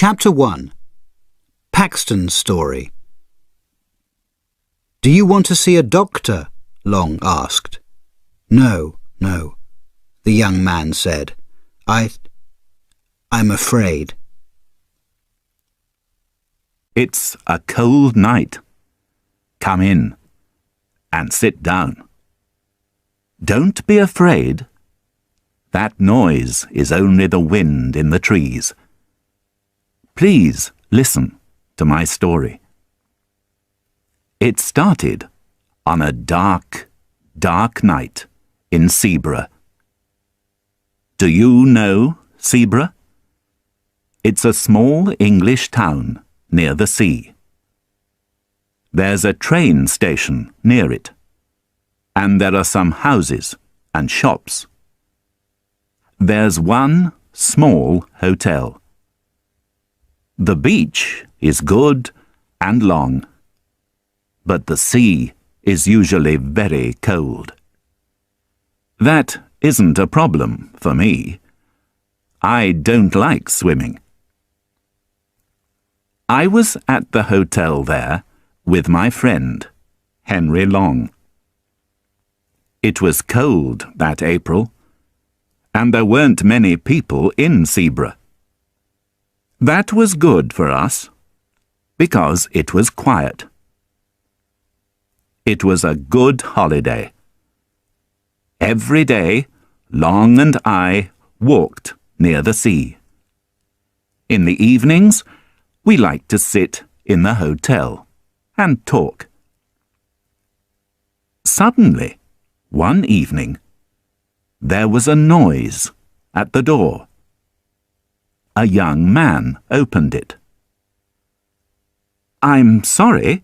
Chapter 1. Paxton's Story. "Do you want to see a doctor?" Long asked. No, the young man said. I'm afraid." "It's a cold night. Come in and sit down. Don't be afraid. That noise is only the wind in the trees. Please listen to my story. It started on a dark, dark night in Seabra. Do you know Seabra? It's a small English town near the sea. There's a train station near it, and there are some houses and shops. There's one small hotel. The beach is good and long, but the sea is usually very cold. That isn't a problem for me. I don't like swimming. I was at the hotel there with my friend, Henry Long. It was cold that April, and there weren't many people in Seabra. That was good for us, because it was quiet. It was a good holiday. Every day, Long and I walked near the sea. In the evenings, we liked to sit in the hotel and talk. Suddenly, one evening, there was a noise at the door. A young man opened it. "I'm sorry,"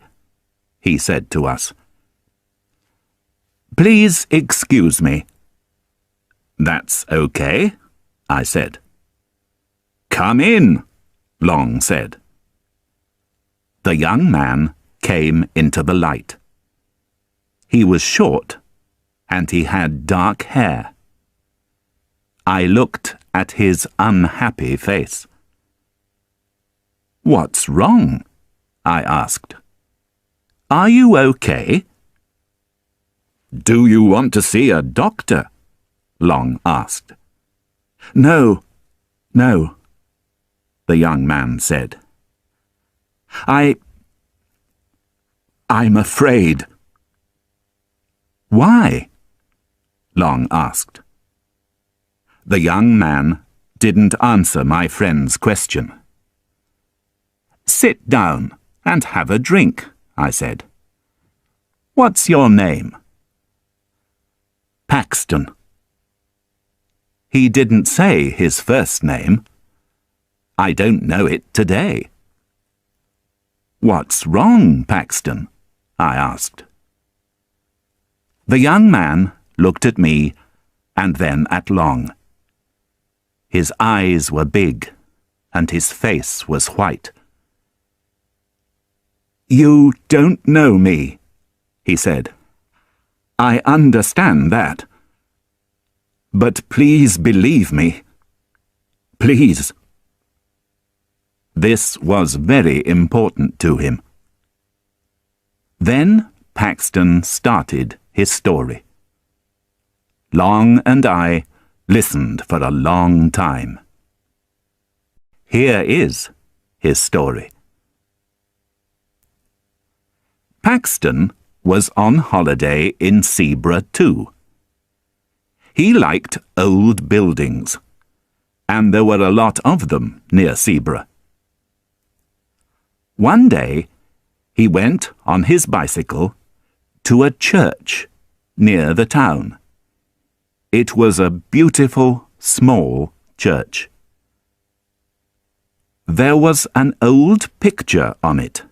he said to us. "Please excuse me." "That's okay," I said. "Come in," Long said. The young man came into the light. He was short, and he had dark hair. I looked at his unhappy face. "What's wrong?" I asked. "Are you okay?" "Do you want to see a doctor?" Long asked. No, the young man said. I'm afraid." "Why?" Long asked. The young man didn't answer my friend's question. "Sit down and have a drink," I said. "What's your name?" "Paxton." He didn't say his first name. I don't know it today. "What's wrong, Paxton?" I asked. The young man looked at me and then at Long. His eyes were big and his face was white. "You don't know me," he said. "I understand that. But please believe me. Please." This was very important to him. Then Paxton started his story. Long and I listened for a long time. Here is his story. Paxton was on holiday in Seabra too. He liked old buildings, and there were a lot of them near Seabra. One day, he went on his bicycle to a church near the town. It was a beautiful, small church. There was an old picture on it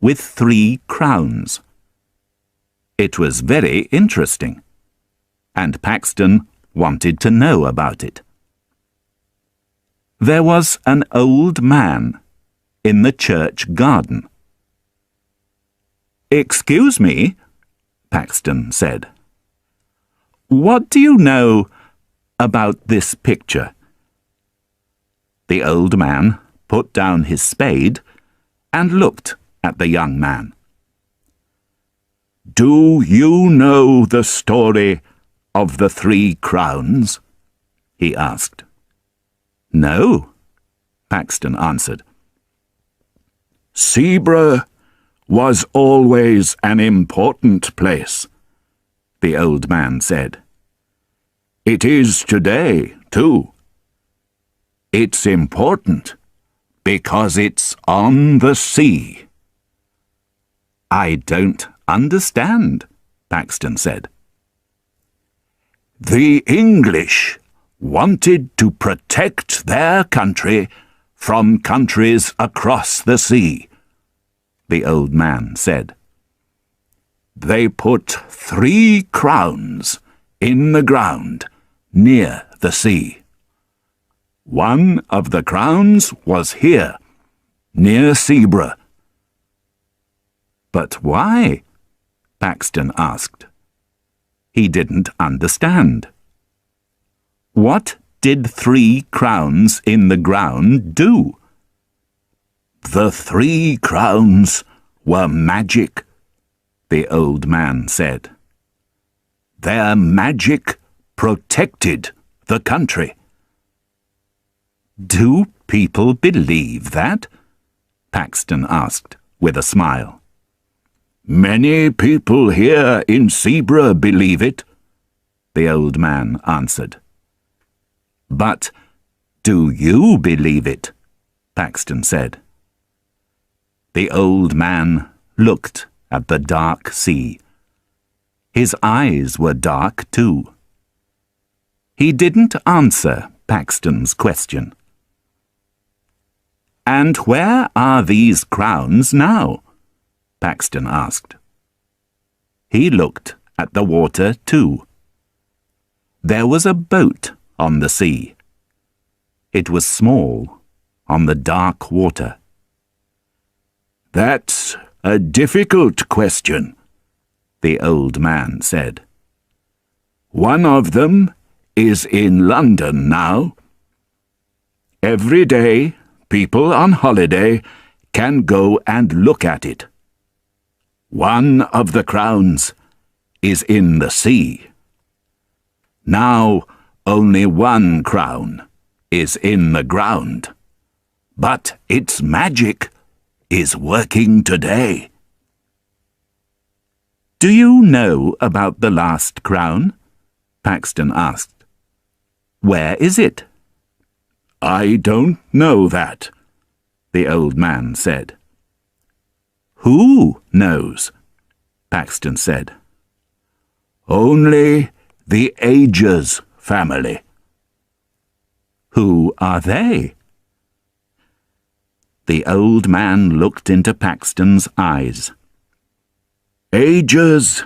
with 3 crowns. It was very interesting, and Paxton wanted to know about it. There was an old man in the church garden. "Excuse me," Paxton said. "What do you know about this picture?" The old man put down his spade and looked at the young man. "Do you know the story of the 3 crowns?" he asked. "No," Paxton answered. "Seabra was always an important place," the old man said. "It is today, too. It's important because it's on the sea." "I don't understand," Paxton said. "The English wanted to protect their country from countries across the sea," the old man said. "They put 3 crowns in the ground near the sea. One of the crowns was here, near Seabra." "But why?" Paxton asked. He didn't understand. What did 3 crowns in the ground do? "The 3 crowns were magic," the old man said. "Their magic protected the country." "Do people believe that?" Paxton asked with a smile. "Many people here in Seabra believe it," the old man answered. "But do you believe it?" Paxton said. The old man looked at the dark sea. His eyes were dark too. He didn't answer Paxton's question. "And where are these crowns now?" Paxton asked. He looked at the water too. There was a boat on the sea. It was small, on the dark water. "That's a difficult question," the old man said. "One of them is in London now. Every day, people on holiday can go and look at it. One of the crowns is in the sea. Now only 1 crown is in the ground, but its magic is working today." "Do you know about the last crown?" Paxton asked. "Where is it?" "I don't know that," the old man said. "Who knows?" Paxton said. "Only the Ages family." "Who are they?" The old man looked into Paxton's eyes. "Ages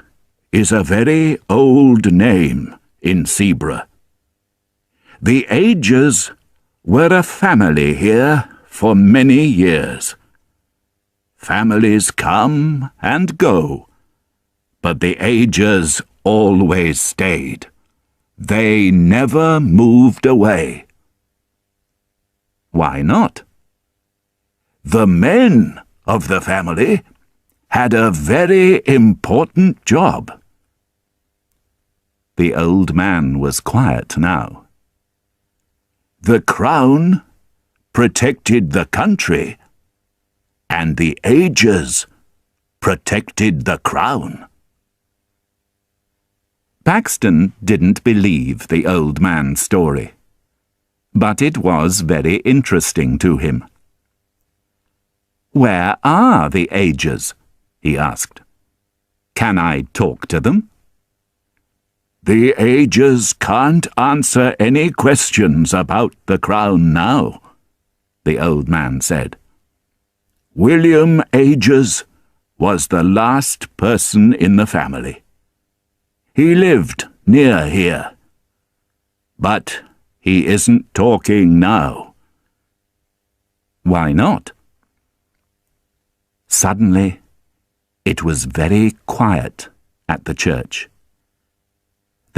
is a very old name in Seabra. The Ages were a family here for many years. Families come and go, but the Ages always stayed. They never moved away." "Why not?" "The men of the family had a very important job." The old man was quiet now. "The crown protected the country, and the Ages protected the crown." Paxton didn't believe the old man's story, but it was very interesting to him. "Where are the Ages?" he asked. "Can I talk to them?" "The Ages can't answer any questions about the crown now," the old man said. "William Ages was the last person in the family. He lived near here, but he isn't talking now." "Why not?" Suddenly, it was very quiet at the church.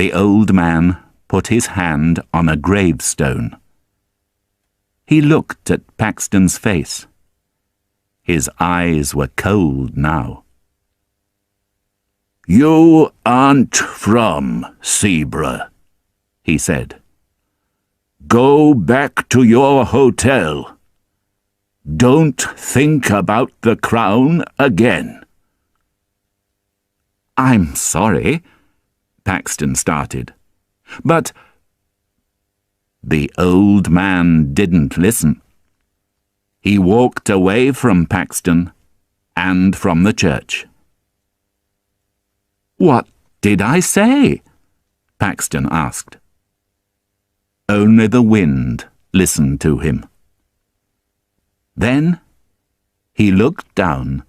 The old man put his hand on a gravestone. He looked at Paxton's face. His eyes were cold now. "You aren't from Zebra," he said. "Go back to your hotel. Don't think about the crown again." "I'm sorry," Paxton started. "But—" The old man didn't listen. He walked away from Paxton and from the church. "What did I say?" Paxton asked. Only the wind listened to him. Then he looked down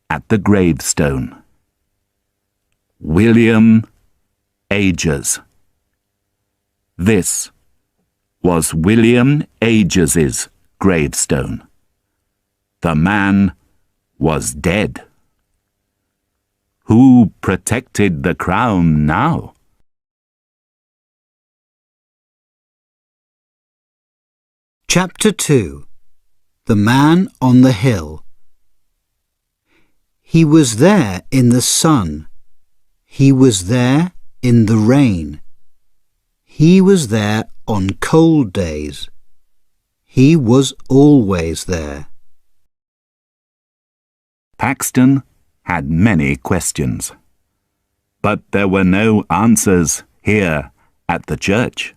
at the gravestone. William Ages. This was William Ages's gravestone. The man was dead. Who protected the crown now? Chapter 2. The Man on the Hill. He was there in the sun. He was there in the rain. He was there on cold days. He was always there. Paxton had many questions, but there were no answers here at the church.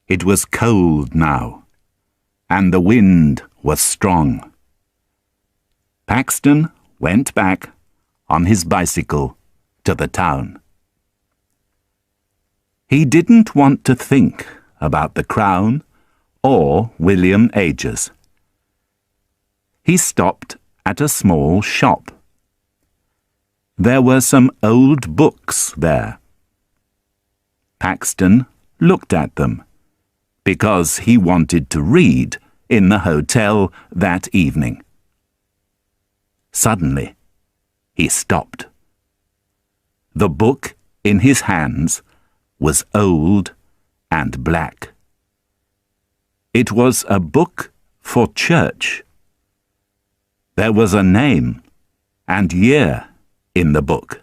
It was cold now, and the wind was strong. Paxton went back on his bicycle to the town. He didn't want to think about the crown or William Ages. He stopped at a small shop. There were some old books there. Paxton looked at them because he wanted to read in the hotel that evening. Suddenly, he stopped. The book in his hands was old and black. It was a book for church. There was a name and year in the book.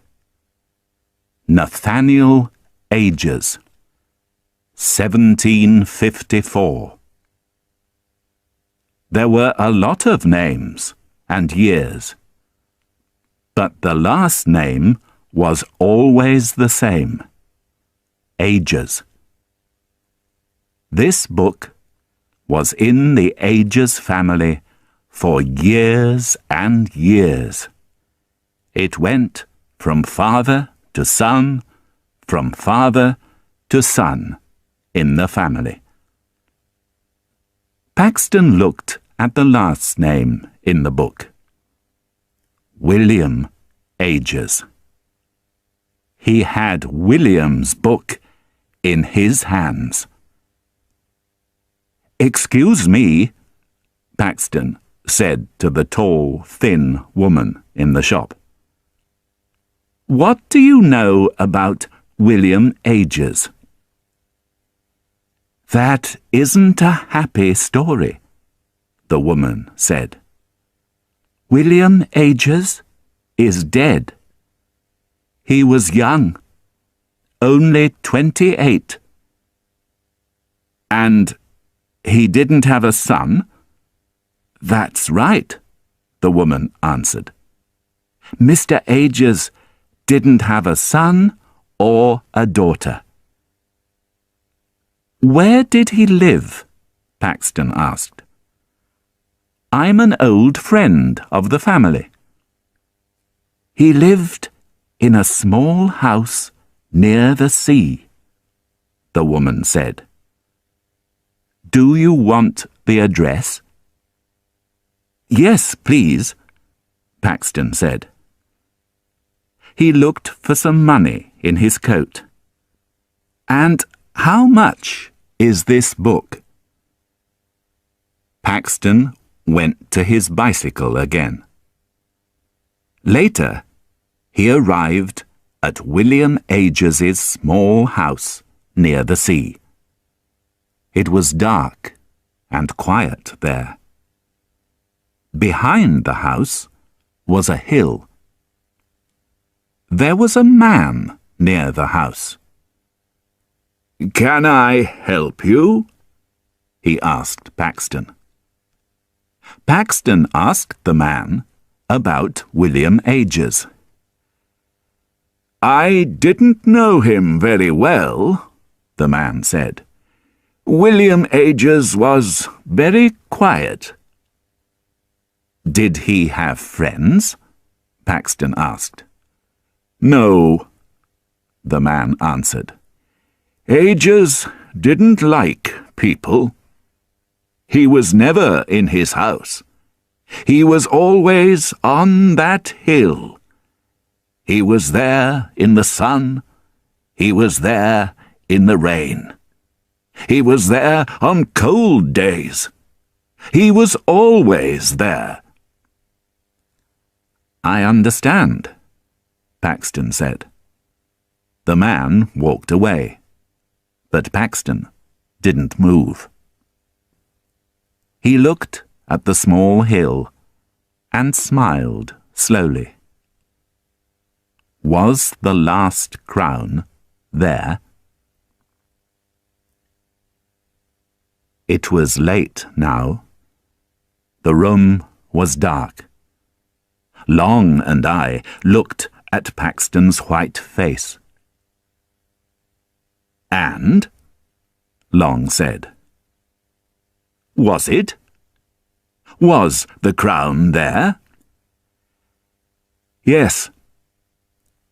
Nathaniel Ages, 1754. There were a lot of names and years, but the last name was always the same: Ages. This book was in the Ages family for years and years. It went from father to son, from father to son in the family. Paxton looked at the last name in the book. William Ages. He had William's book in his hands. "Excuse me," Paxton said to the tall, thin woman in the shop. "What do you know about William Ages?" "That isn't a happy story," the woman said. "William Ages is dead. He was young, only 28. And he didn't have a son?" "That's right," the woman answered. "Mr. Ages didn't have a son or a daughter." "Where did he live?" Paxton asked. "I'm an old friend of the family." "He lived in a small house near the sea," the woman said. "Do you want the address?" "Yes, please," Paxton said. He looked for some money in his coat. "And how much is this book?" Paxton went to his bicycle again. Later, he arrived at William Ages's small house near the sea. It was dark and quiet there. Behind the house was a hill. There was a man near the house. "Can I help you?" he asked Paxton. Paxton asked the man about William Ages. "I didn't know him very well," the man said. "William Ages was very quiet." "Did he have friends?" Paxton asked. "No," the man answered. "Ages didn't like people. He was never in his house. He was always on that hill. He was there in the sun. He was there in the rain. He was there on cold days. He was always there." "I understand," Paxton said. The man walked away, but Paxton didn't move. He looked at the small hill and smiled slowly. Was the last crown there? It was late now. The room was dark. Long and I looked at Paxton's white face. "And?" Long said. "Was it? Was the crown there?" "Yes,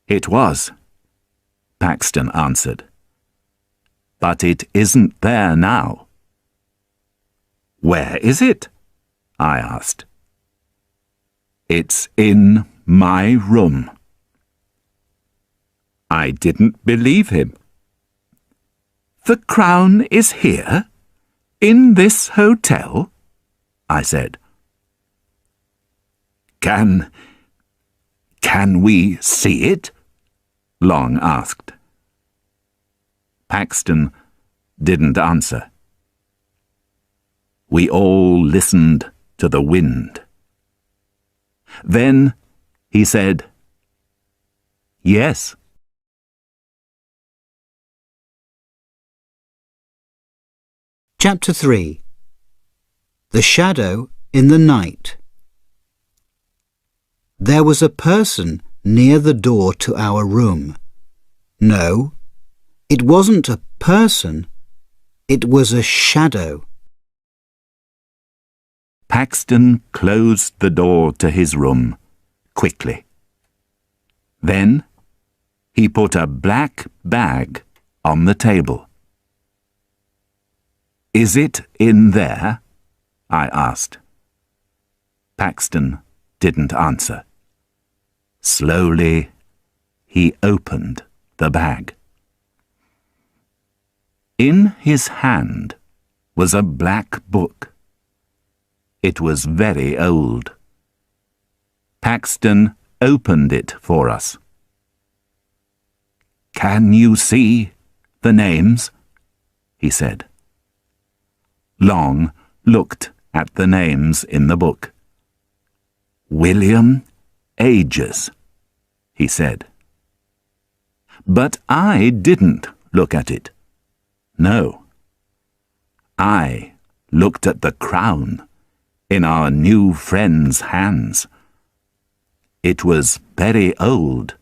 it was," Paxton answered. "But it isn't there now." "Where is it?" I asked. "It's in my room." I didn't believe him. "The crown is here? In this hotel?" I said. Can we see it?" Long asked. Paxton didn't answer. We all listened to the wind. Then he said, "Yes." Chapter 3. The Shadow in the Night. There was a person near the door to our room. No, it wasn't a person, it was a shadow. Paxton closed the door to his room quickly. Then he put a black bag on the table. "Is it in there?" I asked. Paxton didn't answer. Slowly, he opened the bag. In his hand was a black book. It was very old. Paxton opened it for us. "Can you see the names?" he said. Long looked at the names in the book. "William Ages," he said. But I didn't look at it. No. I looked at the crown in our new friend's hands. It was very old,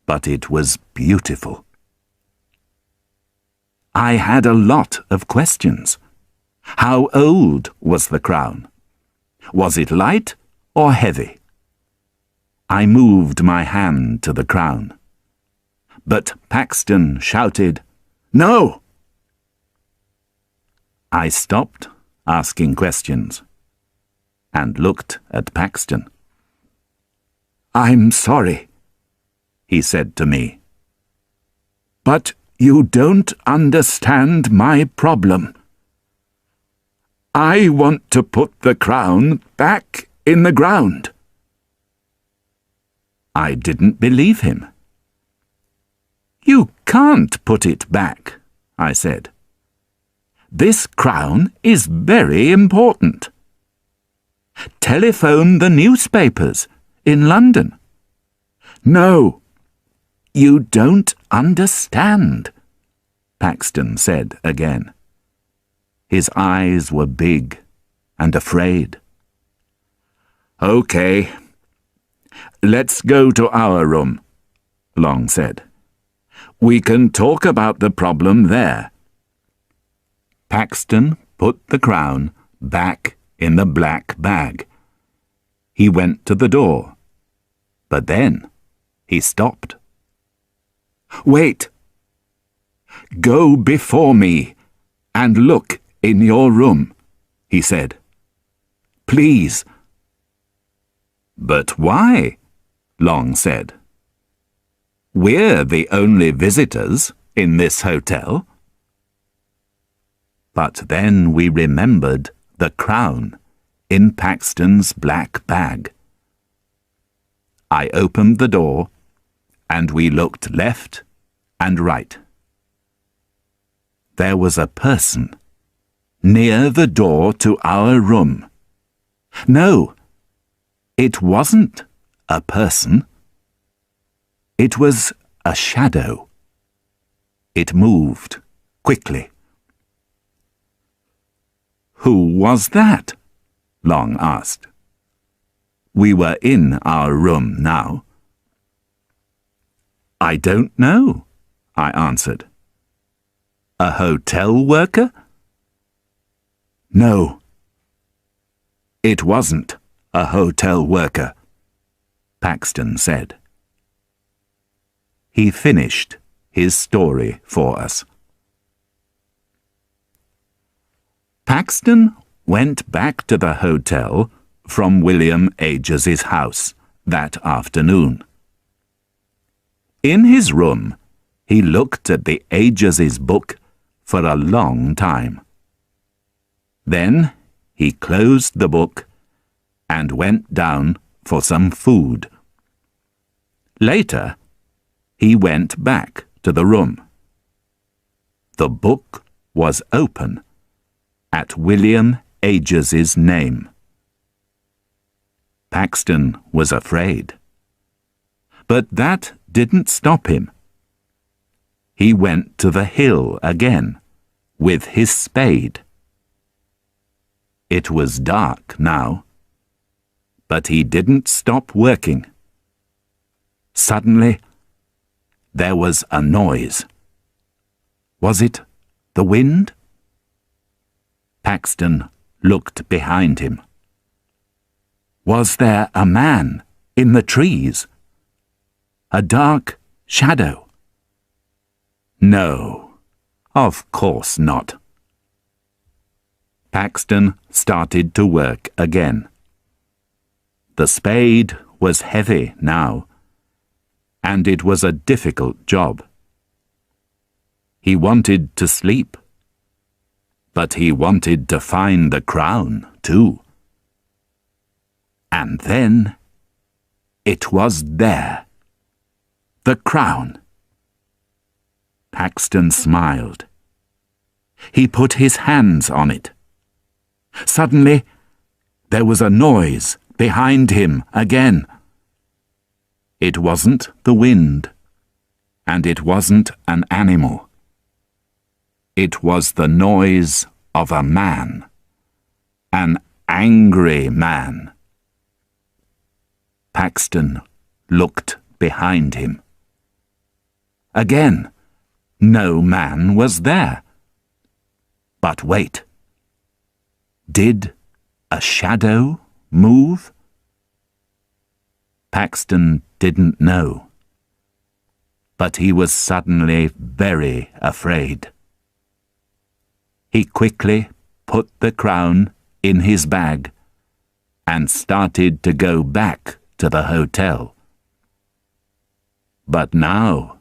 but it was beautiful. I had a lot of questions. How old was the crown? Was it light or heavy? I moved my hand to the crown. But Paxton shouted, "No!" I stopped asking questions and looked at Paxton. "I'm sorry," he said to me. "But you don't understand my problem. I want to put the crown back in the ground." I didn't believe him. "You can't put it back," I said. This crown is very important. Telephone the newspapers in London. No, you don't understand, Paxton said again. His eyes were big and afraid. Okay, let's go to our room, Long said. We can talk about the problem there. Paxton put the crown back in the black bag. He went to the door, but then he stopped. Wait! Go before me and look in your room, he said. Please. But why? Long said. We're the only visitors in this hotel. But then we remembered the crown in Paxton's black bag. I opened the door and we looked left and right. There was a person near the door to our room. No, it wasn't a person. It was a shadow. It moved quickly. Who was that? Long asked. We were in our room now. I don't know, I answered. A hotel worker? No. It wasn't a hotel worker, Paxton said. He finished his story for us. Paxton went back to the hotel from William Ages's house that afternoon. In his room, he looked at the Ages's book for a long time. Then he closed the book and went down for some food. Later, he went back to the room. The book was open at William Ages's name. Paxton was afraid. But that didn't stop him. He went to the hill again with his spade. It was dark now, but he didn't stop working. Suddenly, there was a noise. Was it the wind? Paxton looked behind him. Was there a man in the trees? A dark shadow? No, of course not. Paxton started to work again. The spade was heavy now, and it was a difficult job. He wanted to sleep, but he wanted to find the crown too. And then it was there, the crown. Paxton smiled. He put his hands on it. Suddenly, there was a noise behind him again. It wasn't the wind, and it wasn't an animal. It was the noise of a man, an angry man. Paxton looked behind him. Again, no man was there. But wait. Did a shadow move? Paxton didn't know. But he was suddenly very afraid. He quickly put the crown in his bag and started to go back to the hotel. But now,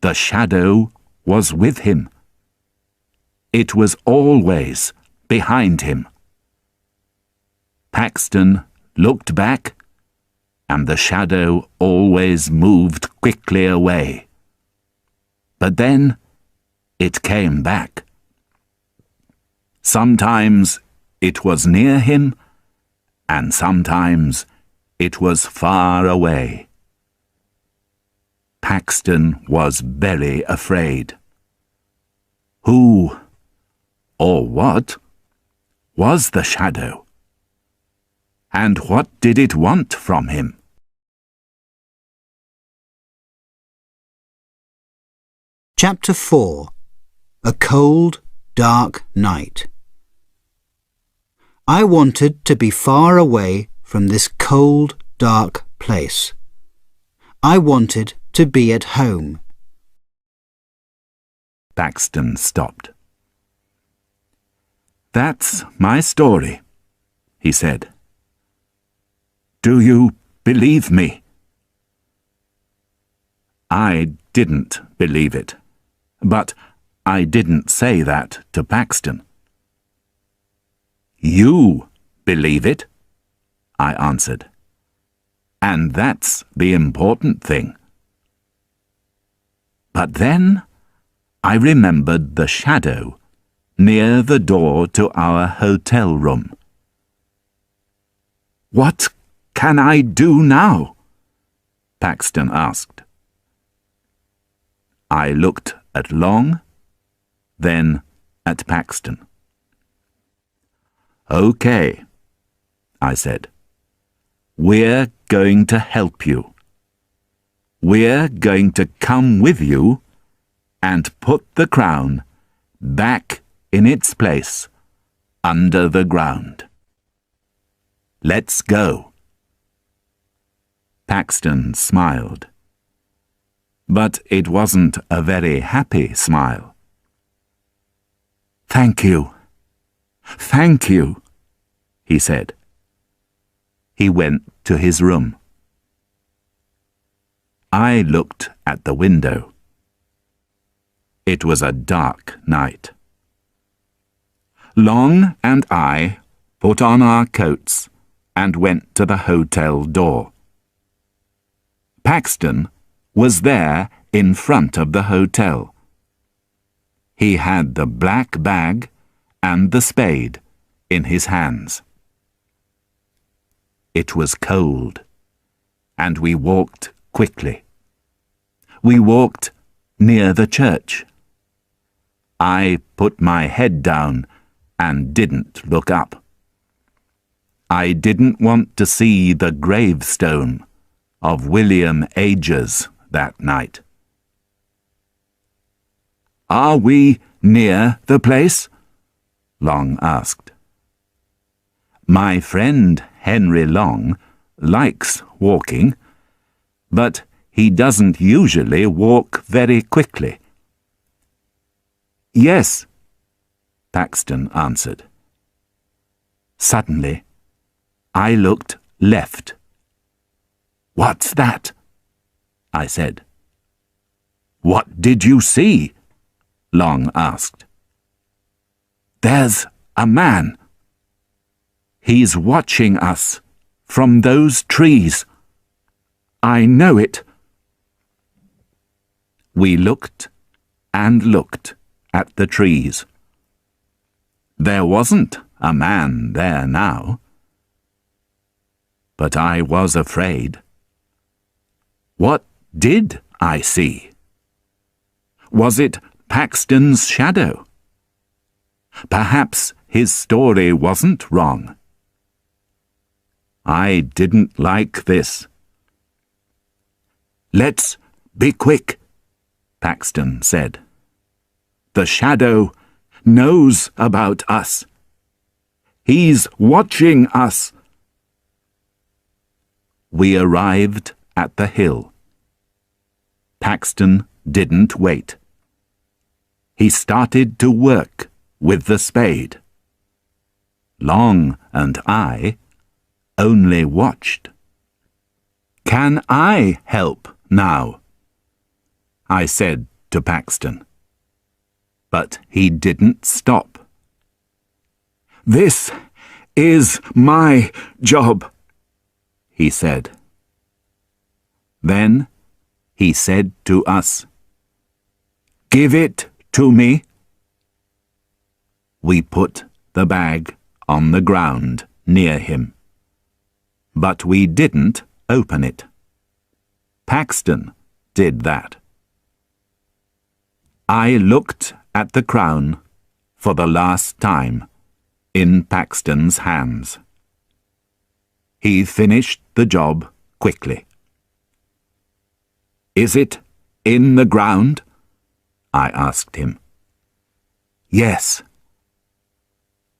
the shadow was with him. It was always behind him. Paxton looked back, and the shadow always moved quickly away. But then it came back. Sometimes it was near him, and sometimes it was far away. Paxton was very afraid. Who, or what, was the shadow? And what did it want from him? Chapter 4. A Cold, Dark Night. I wanted to be far away from this cold, dark place. I wanted to be at home. Paxton stopped. "That's my story," he said. "Do you believe me?" I didn't believe it, but I didn't say that to Paxton. "You believe it," I answered. "And that's the important thing." But then I remembered the shadow near the door to our hotel room. "What can I do now?" Paxton asked. I looked at Long, then at Paxton. "Okay," I said. "We're going to help you. We're going to come with you and put the crown back in its place under the ground. Let's go." Paxton smiled. But it wasn't a very happy smile. "Thank you. Thank you," he said. He went to his room. I looked at the window. It was a dark night. Long and I put on our coats and went to the hotel door. Paxton was there in front of the hotel. He had the black bag and the spade in his hands. It was cold, and we walked quickly. We walked near the church. I put my head down and didn't look up. I didn't want to see the gravestone of William Ages that night. "Are we near the place?" Long asked. My friend Henry Long likes walking, but he doesn't usually walk very quickly. "Yes," Paxton answered. Suddenly, I looked left. "What's that?" I said. "What did you see?" Long asked. "There's a man. He's watching us from those trees. I know it." We looked and looked at the trees. There wasn't a man there now. But I was afraid. What did I see? Was it Paxton's shadow? Perhaps his story wasn't wrong. I didn't like this. "Let's be quick," Paxton said. "The shadow knows about us. He's watching us." We arrived at the hill. Paxton didn't wait. He started to work with the spade. Long and I only watched. "Can I help now?" I said to Paxton. But he didn't stop. "This is my job," he said. Then he said to us, "Give it to me." We put the bag on the ground near him. But we didn't open it. Paxton did that. I looked at the crown for the last time in Paxton's hands. He finished the job quickly. "Is it in the ground?" I asked him. "Yes."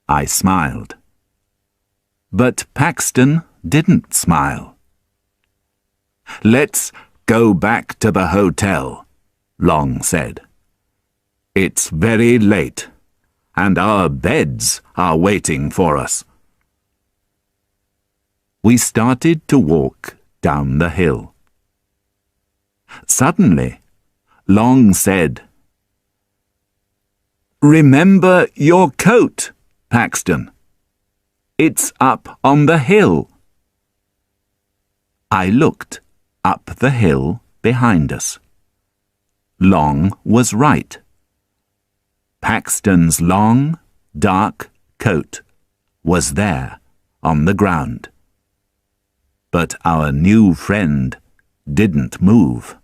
I smiled. But Paxton didn't smile. "Let's go back to the hotel," Long said. "It's very late, and our beds are waiting for us." We started to walk down the hill. Suddenly, Long said, "Remember your coat, Paxton. It's up on the hill." I looked up the hill behind us. Long was right. Paxton's long, dark coat was there on the ground. But our new friend didn't move.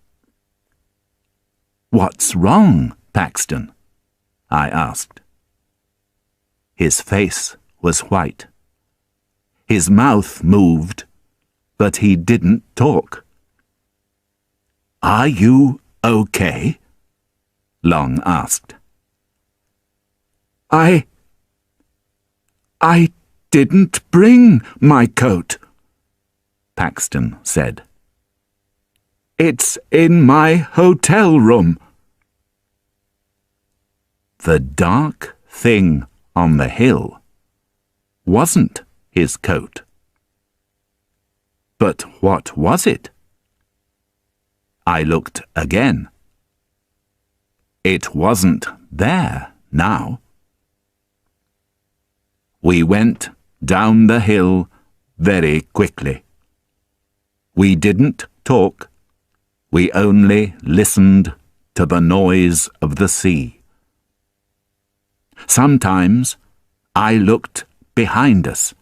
"What's wrong, Paxton?" I asked. His face was white. His mouth moved, but he didn't talk. "Are you okay?" Long asked. I didn't bring my coat," Paxton said. "It's in my hotel room." The dark thing on the hill wasn't his coat. But what was it? I looked again. It wasn't there now. We went down the hill very quickly. We didn't talk. We only listened to the noise of the sea. Sometimes I looked behind us.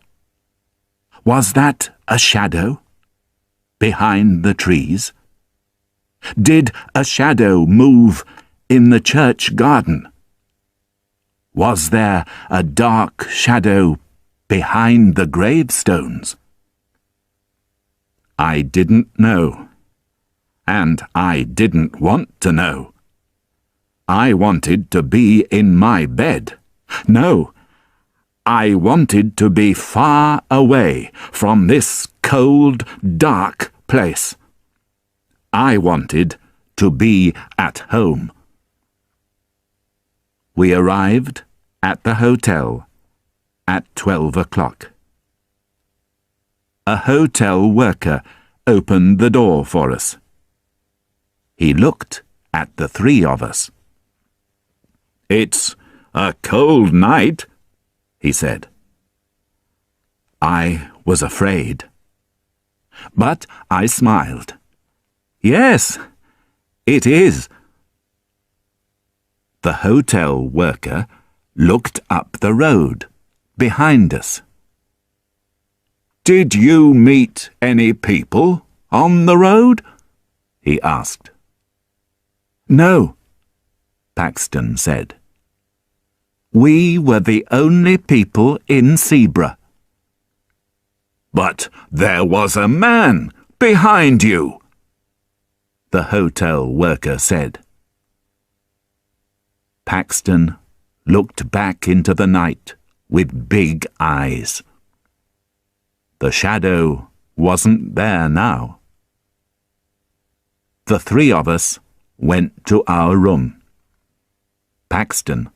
Was that a shadow behind the trees? Did a shadow move in the church garden? Was there a dark shadow behind the gravestones? I didn't know, and I didn't want to know. I wanted to be in my bed. No, I wanted to be far away from this cold, dark place. I wanted to be at home. We arrived at the hotel at 12 o'clock. A hotel worker opened the door for us. He looked at the three of us. "It's a cold night," he said. I was afraid. But I smiled. "Yes, it is." The hotel worker looked up the road behind us. "Did you meet any people on the road?" he asked. "No," Paxton said. "We were the only people in Zebra." "But there was a man behind you," the hotel worker said. Paxton looked back into the night with big eyes. The shadow wasn't there now. The three of us went to our room. Paxton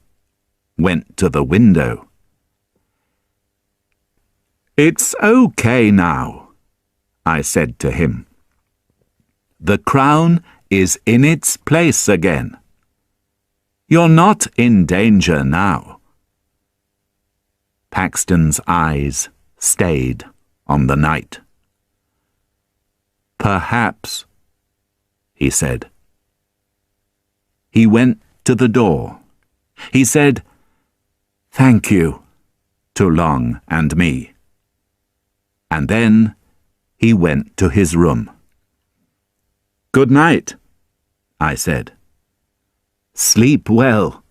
went to the window. "It's okay now," I said to him. "The crown is in its place again. You're not in danger now." Paxton's eyes stayed on the night. "Perhaps," he said. He went to the door. He said, "Thank you," to Long and me. And then he went to his room. "Good night," I said. "Sleep well."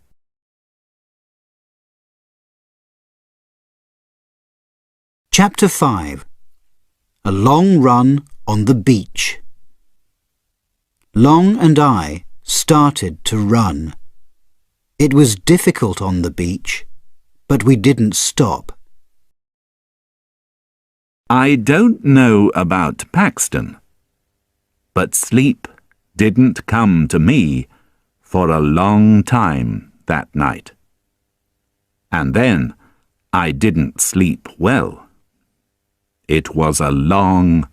Chapter 5. A long run on the beach. Long and I started to run. It was difficult on the beach, but we didn't stop. I don't know about Paxton, but sleep didn't come to me for a long time that night. And then I didn't sleep well. It was a long,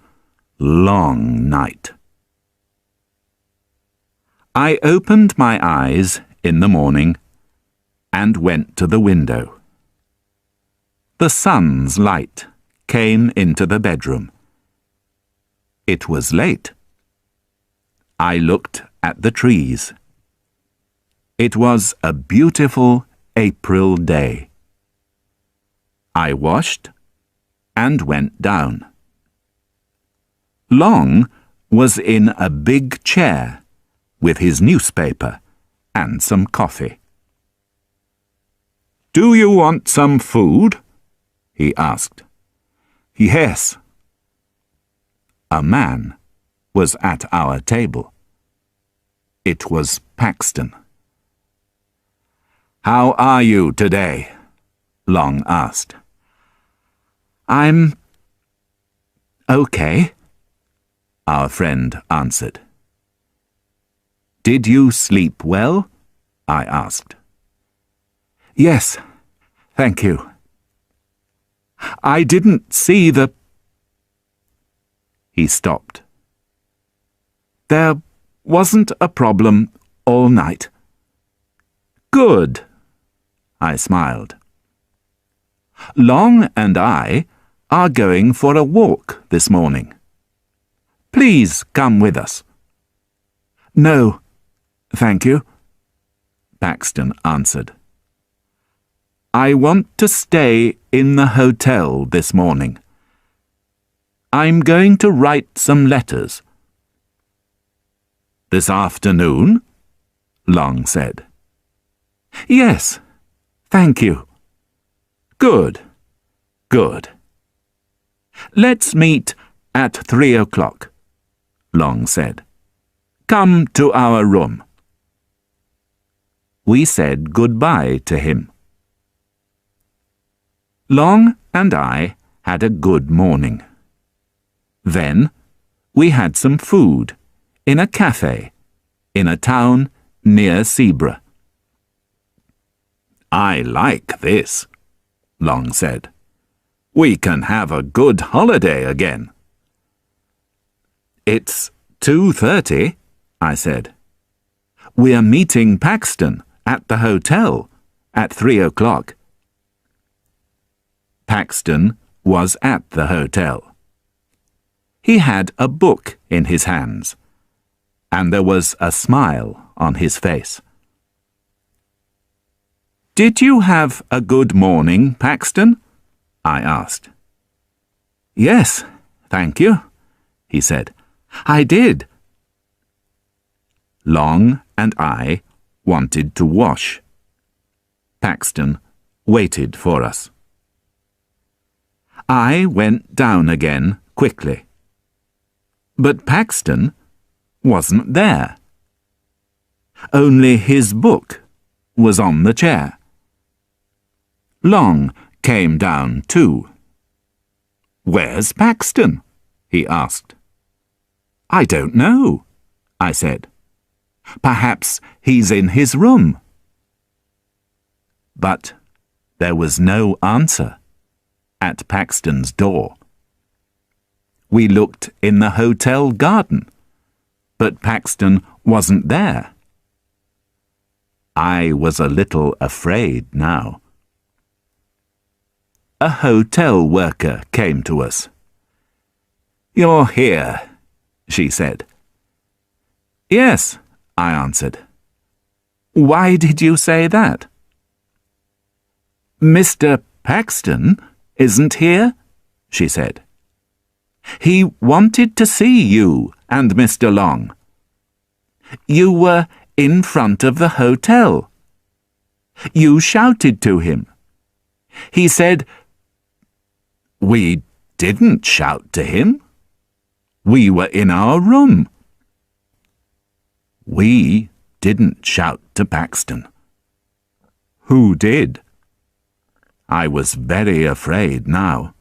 long night. I opened my eyes in the morning and went to the window. The sun's light came into the bedroom. It was late. I looked at the trees. It was a beautiful April day. I washed and went down. Long was in a big chair with his newspaper and some coffee. "Do you want some food?" he asked. "Yes." A man was at our table. It was Paxton. "How are you today?" Long asked. "I'm okay," our friend answered. "Did you sleep well?" I asked. "Yes, thank you. I didn't see the—" He stopped. "There wasn't a problem all night." "Good," I smiled. "Long and I are going for a walk this morning. Please come with us." "No, thank you," Paxton answered. "I want to stay in the hotel this morning. I'm going to write some letters." "This afternoon?" Long said. "Yes, thank you." "Good, good. Let's meet at 3 o'clock, Long said. "Come to our room." We said goodbye to him. Long and I had a good morning. Then we had some food in a cafe in a town near Zebra. "I like this," Long said. "We can have a good holiday again." "It's 2:30, I said. "We're meeting Paxton at the hotel at 3 o'clock. Paxton was at the hotel. He had a book in his hands, and there was a smile on his face. "Did you have a good morning, Paxton?" I asked. "Yes, thank you," he said. "I did." Long and I wanted to wash. Paxton waited for us. I went down again quickly. But Paxton wasn't there. Only his book was on the chair. Long came down too. "Where's Paxton?" he asked. "I don't know," I said. "Perhaps he's in his room." But there was no answer at Paxton's door. We looked in the hotel garden, but Paxton wasn't there. I was a little afraid now. A hotel worker came to us. "You're here," she said. "Yes," I answered. "Why did you say that?" "Mr. Paxton isn't here," she said. "He wanted to see you and Mr. Long. You were in front of the hotel. You shouted to him. He said—" "We didn't shout to him. We were in our room." "We didn't shout to Paxton. Who did?" I was very afraid now.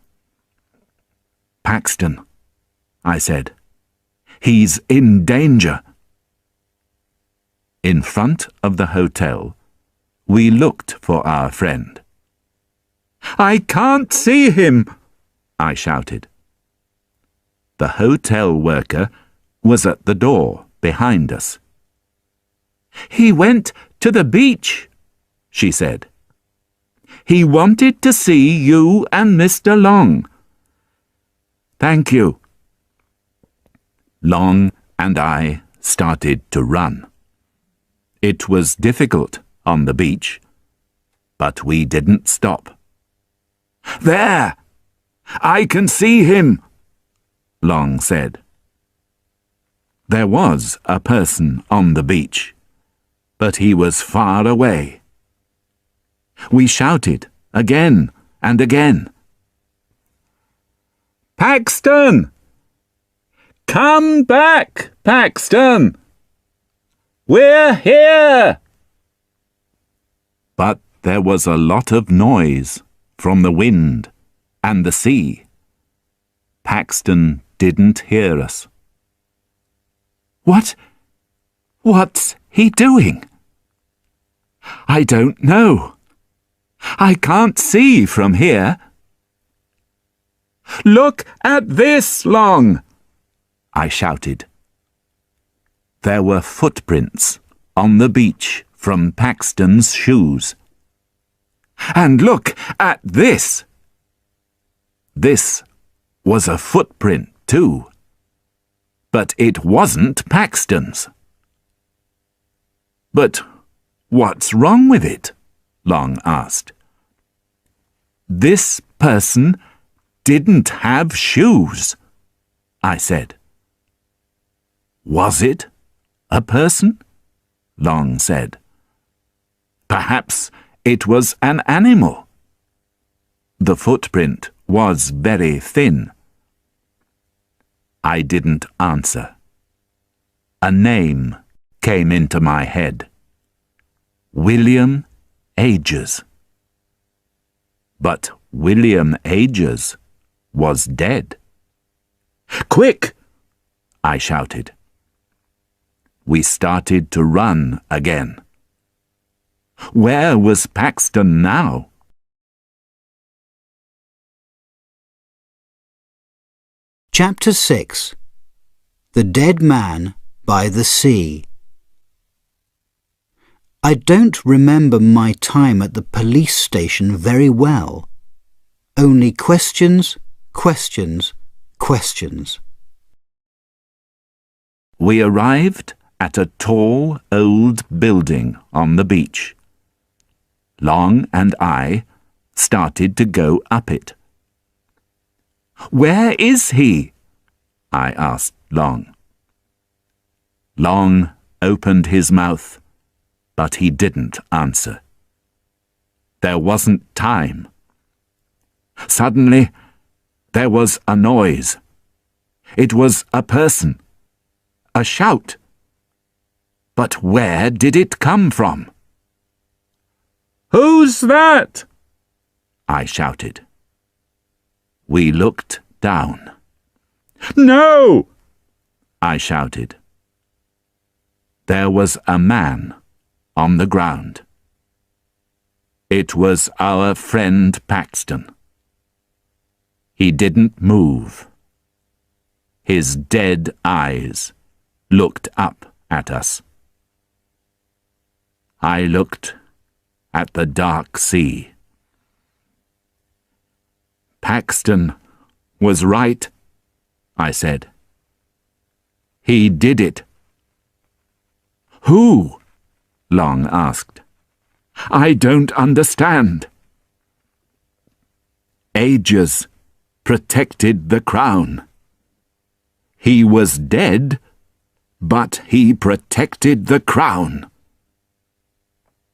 "Paxton," I said. "He's in danger." In front of the hotel, we looked for our friend. "I can't see him," I shouted. The hotel worker was at the door behind us. "He went to the beach," she said. "He wanted to see you and Mr. Long." "Thank you." Long and I started to run. It was difficult on the beach, but we didn't stop. "There! I can see him," Long said. There was a person on the beach, but he was far away. We shouted again and again. "Paxton! Come back, Paxton! We're here!" But there was a lot of noise from the wind and the sea. Paxton didn't hear us. What's he doing?" "I don't know. I can't see from here." "Look at this, Long!" I shouted. There were footprints on the beach from Paxton's shoes. "And look at this!" This was a footprint too, but it wasn't Paxton's. "But what's wrong with it?" Long asked. "This person didn't have shoes," I said. "Was it a person?" Long said. "Perhaps it was an animal." The footprint was very thin. I didn't answer. A name came into my head. William Agers. But William Agers was dead. "Quick!" I shouted. We started to run again. Where was Paxton now? Chapter 6. The Dead Man by the Sea. I don't remember my time at the police station very well. Only questions, questions, questions. We arrived at a tall old building on the beach. Long and I started to go up it. "Where is he?" I asked Long. Long opened his mouth, but he didn't answer. There wasn't time. Suddenly, there was a noise. It was a person. A shout. But where did it come from? "Who's that?" I shouted. We looked down. "No!" I shouted. There was a man on the ground. It was our friend Paxton. He didn't move. His dead eyes looked up at us. I looked at the dark sea. "Paxton was right," I said. "He did it." "Who?" Long asked. "I don't understand." ages protected the crown. He was dead, but he protected the crown.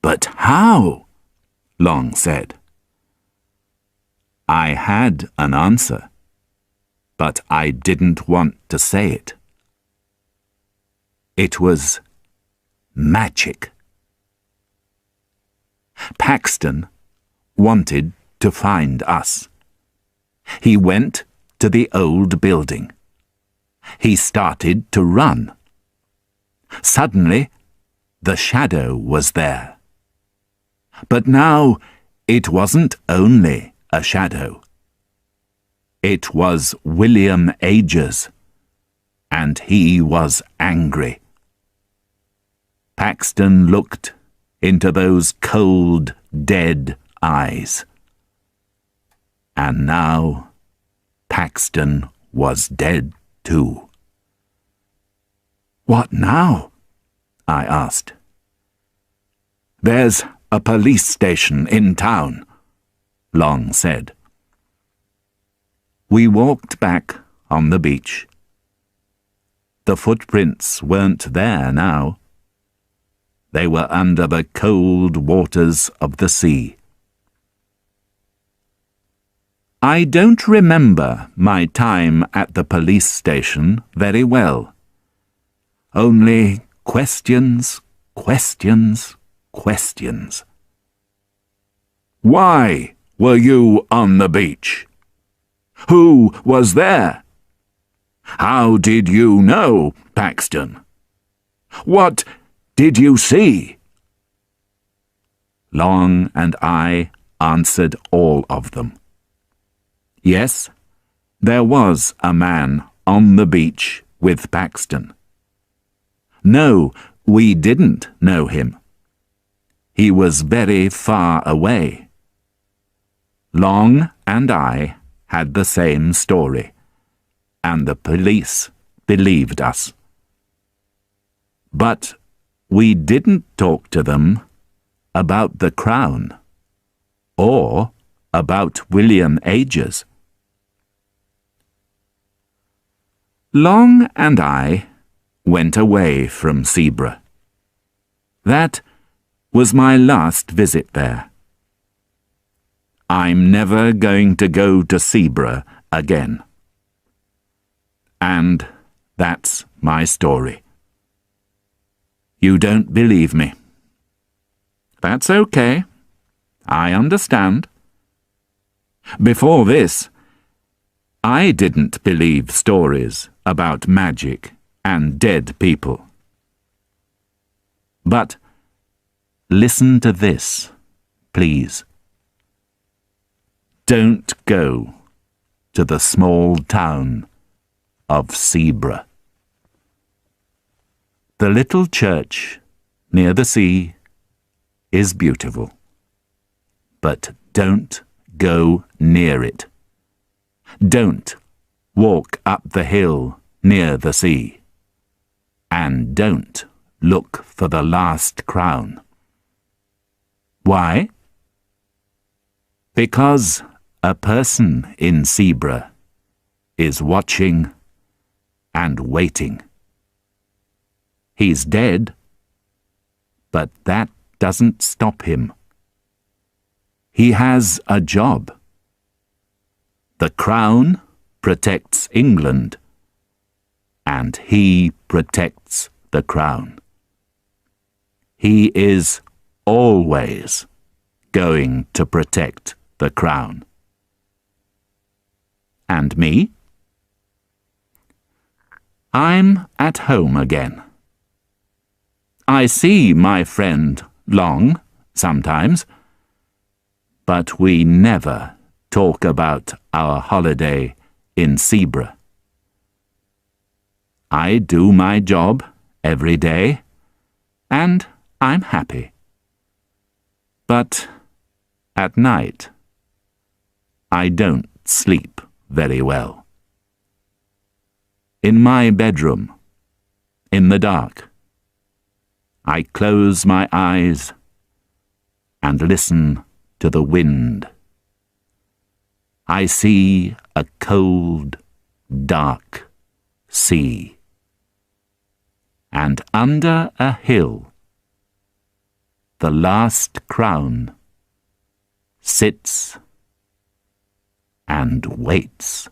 But how? Long said. I had an answer, but I didn't want to say it. It was magic. Paxton wanted to find us. He went to the old building. He started to run. Suddenly, the shadow was there. But now it wasn't only a shadow. It was William Ages, and he was angry. Paxton looked into those cold, dead eyes. And now Paxton was dead too. What now? I asked. There's a police station in town, Long said. We walked back on the beach. The footprints weren't there now. They were under the cold waters of the sea. I don't remember my time at the police station very well. Only questions, questions, questions. Why were you on the beach? Who was there? How did you know, Paxton? What did you see? Long and I answered all of them. Yes, there was a man on the beach with Paxton. No, we didn't know him. He was very far away. Long and I had the same story, and the police believed us. But we didn't talk to them about the crown or about William Ages. Long and I went away from Zebra. That was my last visit there. I'm never going to go to Zebra again. And that's my story. You don't believe me. That's okay. I understand. Before this, I didn't believe stories about magic and dead people. But listen to this, please. Don't go to the small town of Zebra. The little church near the sea is beautiful, but don't go near it. Don't walk up the hill near the sea, and don't look for the last crown. Why? Because a person in Zebra is watching and waiting. He's dead, but that doesn't stop him. He has a job. The crown protects England, and he protects the crown. He is always going to protect the crown. And me? I'm at home again. I see my friend Long sometimes, but we never talk about our holiday in Zebra. I do my job every day, and I'm happy. But at night, I don't sleep very well. In my bedroom, in the dark, I close my eyes and listen to the wind. I see a cold, dark sea. And under a hill, the last crown sits and waits.